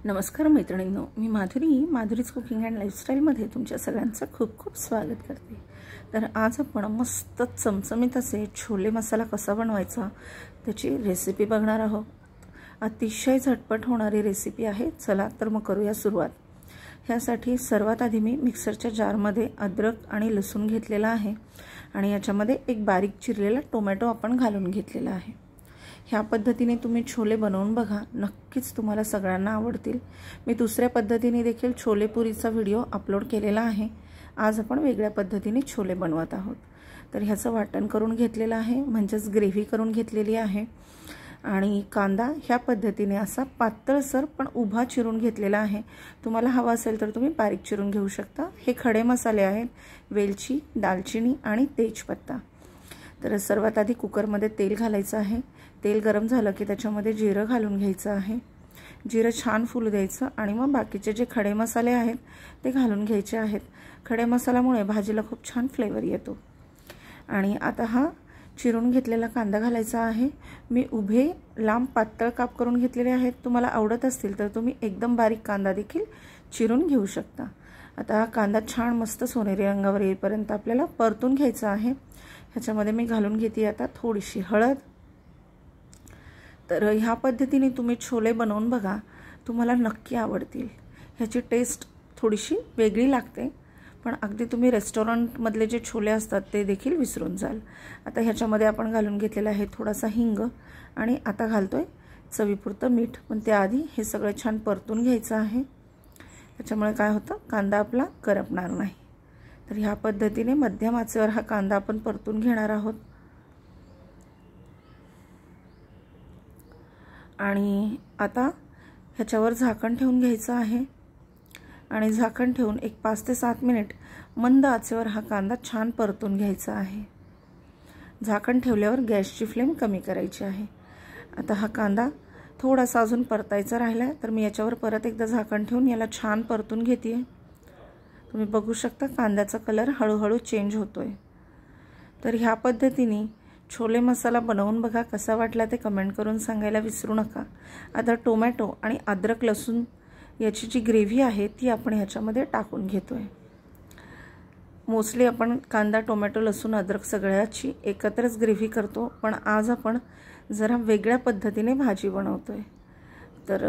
नमस्कार मैत्रिणींनो, मी Madhuri's cooking and लाईफस्टाईलमध्ये तुमच्या सगळ्यांचं खूप खूप स्वागत करते। तर आज आपण मस्त चमचमीत असे छोले मसाला कसा बनवायचा त्याची रेसिपी बघणार आहोत। अतिशय झटपट होणारी रेसिपी आहे। चला तर मग करूया सुरुवात। ह्यासाठी सर्वात आधी मी मिक्सरच्या जारमध्ये अद्रक आणि लसूण घेतलेला आहे आणि याच्यामध्ये एक बारीक चिरलेला टोमॅटो आपण घालून घेतलेला आहे। ह्या पद्धतीने तुम्ही छोले बनवून बघा, नक्कीच तुम्हाला सगळ्यांना आवडतील। मी दुसऱ्या पद्धतीने देखील छोले पुरीचा व्हिडिओ अपलोड केलेला आहे। आज आपण वेगळ्या पद्धतीने छोले बनवत आहोत। तर ह्याचं वाटण करून घेतलेलं आहे, म्हणजेच ग्रेव्ही करून घेतलेली आहे। आणि कांदा ह्या पद्धतीने असा पातळसर पण उभा चिरून घेतलेला आहे। तुम्हाला हवा असेल तर तुम्ही बारीक चिरून घेऊ शकता। हे खडे मसाले आहेत, वेलची, दालचिनी आणि तेजपत्ता। तर सर्वात आधी कुकरमध्ये तेल घालायचं आहे। तेल गरम झालं की त्याच्यामध्ये जिरं घालून घ्यायचं आहे। जिरं छान फुलू द्यायचं आणि मग बाकीचे जे खडे मसाले आहेत ते घालून घ्यायचे आहेत। खडे मसाल्यामुळे भाजीला खूप छान फ्लेवर येतो। आणि आता हा चिरून घेतलेला कांदा घालायचा आहे। मी उभे लांब पातळ काप करून घेतलेले आहेत। तुम्हाला आवडत असतील तर तुम्ही एकदम बारीक कांदा देखील चिरून घेऊ शकता। आता हा कांदा छान मस्त सोनेरी रंगावर येईपर्यंत आपल्याला परतून घ्यायचा आहे। ह्याच्यामध्ये मी घालून घेते आता थोडीशी हळद। तर ह्या पद्धतीने तुम्ही छोले बनवून बघा, तुम्हाला नक्की आवडतील। ह्याची टेस्ट थोडीशी वेगळी लागते, पण अगदी तुम्ही रेस्टॉरंटमधले जे छोले असतात ते देखील विसरून जाल। आता ह्याच्यामध्ये आपण घालून घेतलेला आहे थोडासा हिंग आणि आता घालतोय चवीपुरतं मीठ। पण त्याआधी हे सगळं छान परतून घ्यायचं आहे। त्याच्यामुळे काय होतं, कांदा आपला करपणार नाही। तर ह्या पद्धतीने मध्यम आचेवर हा कांदा आपण परतून घेणार आहोत। आणि आता ह्याच्यावर झाकण ठेवून घ्यायचं आहे आणि झाकण ठेवून एक 5 ते 7 मिनिट मंद आचेवर हा कांदा छान परतून घ्यायचा आहे। झाकण ठेवल्यावर गॅसची फ्लेम कमी करायची आहे। आता हा कांदा थोडासा अजून परतायचा राहिला तर मी याच्यावर परत एकदा झाकण ठेवून याला छान परतून घेते। तुम्ही बघू शकता कांद्याचा कलर हळूहळू चेंज होतोय। तर ह्या पद्धतीने छोले मसाला बनवून बघा, कसा वाटला ते कमेंट करून सांगायला विसरू नका। आता टोमॅटो आणि अद्रक लसूण याची जी ग्रेव्ही आहे ती आपण ह्याच्यामध्ये टाकून घेतोय। मोस्टली आपण कांदा, टोमॅटो, लसूण, अद्रक सगळ्याची एकत्रच ग्रेव्ही करतो, पण आज आपण जरा वेगळ्या पद्धतीने भाजी बनवतोय। तर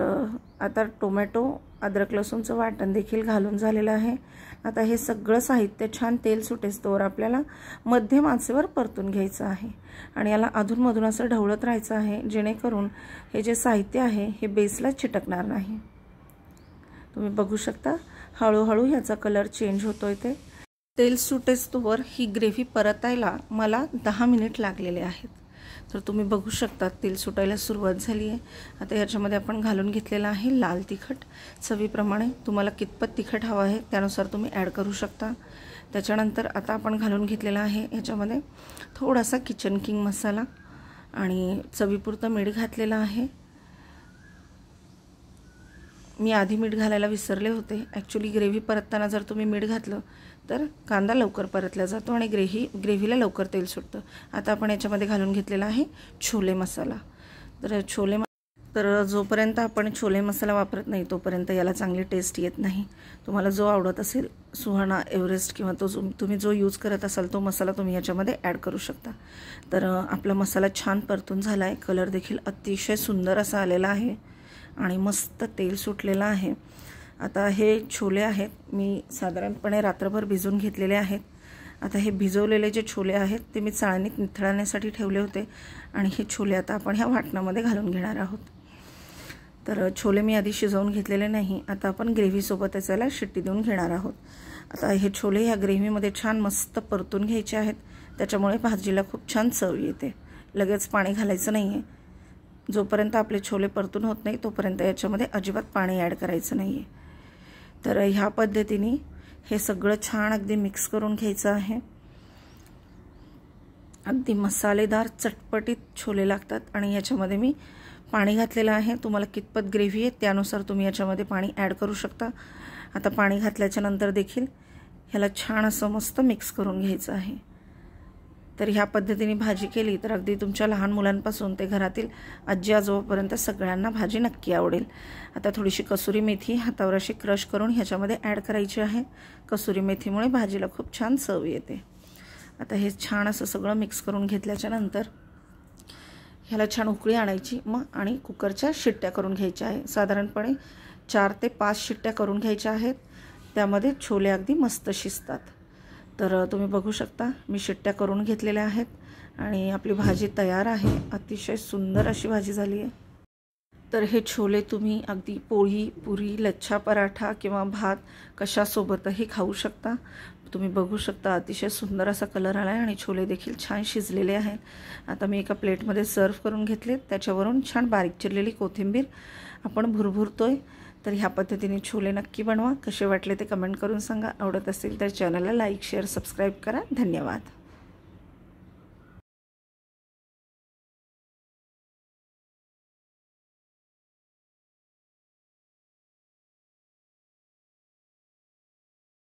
आता टोमॅटो, अद्रक लसूणचं वाटण देखील घालून झालेलं आहे। आता हे सगळं साहित्य छान तेल सुटेस्तोवर आपल्याला मध्यम आचेवर परतून घ्यायचं आहे आणि याला अधूनमधून असं ढवळत राहायचं आहे, जेणेकरून हे जे साहित्य आहे हे बेसला चिटकणार नाही। तुम्ही बघू शकता हळूहळू ह्याचा कलर चेंज होतोय। ते तेल सुटेस्तोवर ही ग्रेव्ही परतायला मला 10 मिनिट लागलेले आहेत। तर तुम्ही बघू शकता तेल सुटायला सुरुवात झाली आहे। आता याच्यामध्ये आपण घालून घेतलेला आहे लाल तिखट। चवीप्रमाणे तुम्हाला कितपत तिखट हवं आहे त्यानुसार तुम्ही ॲड करू शकता। त्याच्यानंतर आता आपण घालून घेतलेला आहे याच्यामध्ये थोडासा किचन किंग मसाला आणि चवीपुरतं मीठ घातलेलं आहे। मी आधी मीठ घालायला विसरले होते। ॲक्च्युली ग्रेव्ही परतताना जर तुम्ही मीठ घातलं तर कांदा लवकर परतला जातो आणि ग्रेव्हीला लवकर तेल सुटतं। आता आपण याच्यामध्ये घालून घेतलेला आहे छोले मसाला। तर जोपर्यंत आपण छोले मसाला वापरत नाही तोपर्यंत याला चांगली टेस्ट येत नाही। तुम्हाला जो आवडत असेल, सुहाना, एव्हरेस्ट किंवा तुम्ही जो यूज करत असाल तो मसाला तुम्ही याच्यामध्ये ॲड करू शकता। तर आपला मसाला छान परतून झाला आहे। कलर देखील अतिशय सुंदर असा आलेला आहे आणि मस्त तेल सुटलेलं आहे। आता हे छोले आहेत, मी साधारणपणे रात्रभर भिजवून घेतलेले आहेत। आता हे भिजवलेले जे छोले आहेत ते मी चाळणीत निथळण्यासाठी ठेवले होते आणि हे छोले आता आपण ह्या वाटणामध्ये घालून घेणार आहोत। तर छोले मी आधी शिजवून घेतलेले नाही, आता आपण ग्रेव्हीसोबत याला शिट्टी देऊन घेणार आहोत। आता हे छोले ह्या ग्रेव्हीमध्ये छान मस्त परतून घ्यायचे आहेत, त्याच्यामुळे भाजीला खूप छान चव येते। लगेच पाणी घालायचं नाही आहे। जोपर्यंत आपले छोले परतून होत नाही तोपर्यंत याच्यामध्ये अजिबात पाणी ॲड करायचं नाही आहे। तर ह्या पद्धतीने हे सगळं छान अगदी मिक्स करून घ्यायचं आहे। अगदी मसालेदार चटपटीत छोले लागतात आणि याच्यामध्ये मी पाणी घातलेलं आहे। तुम्हाला कितपत ग्रेव्ही आहे त्यानुसार तुम्ही याच्यामध्ये पाणी ॲड करू शकता। आता पाणी घातल्याच्या नंतर देखील ह्याला छान असं मस्त मिक्स करून घ्यायचं आहे। तर ह्या पद्धतीने भाजी केली तर अगदी तुमच्या लहान मुलांपासून ते घरातील आजी आजोबापर्यंत सगळ्यांना भाजी नक्की आवडेल. आता थोडीशी कसुरी मेथी हातावर अशी क्रश करून ह्याच्यामध्ये ॲड करायची आहे. कसुरी मेथीमुळे भाजीला खूप छान चव येते. आता हे छान असं सगळं मिक्स करून घेतल्याच्या नंतर ह्याला छान उकळी आणायची आणि कुकरच्या शिट्ट्या करून घ्यायच्या आहे. साधारणपणे 4 ते 5 शिट्ट्या करून घ्यायच्या आहेत. त्यामध्ये छोले अगदी मस्त शिजतात. तर तुम्ही बघू शकता मी शिट्ट्या करून घेतलेल्या आहेत आणि आपली भाजी तयार आहे. अतिशय सुंदर अशी भाजी झाली आहे. तर हे छोले तुम्ही अगदी पोळी, पुरी, लच्छा पराठा किंवा भात कशासोबतही खाऊ शकता. तुम्ही बघू शकता अतिशय सुंदर असा कलर आला आहे आणि छोले देखील छान शिजलेले आहेत. आता मी एका प्लेटमध्ये सर्व करून घेतले. त्याच्यावरून छान बारीक चिरलेली कोथिंबीर आपण भुरभुरतोय. तर ह्या पद्धतीने छोले नक्की बनवा. कसे वाटले ते कमेंट करून सांगा. आवडत असेल तर चॅनलला लाईक, शेअर, सबस्क्राईब करा. धन्यवाद.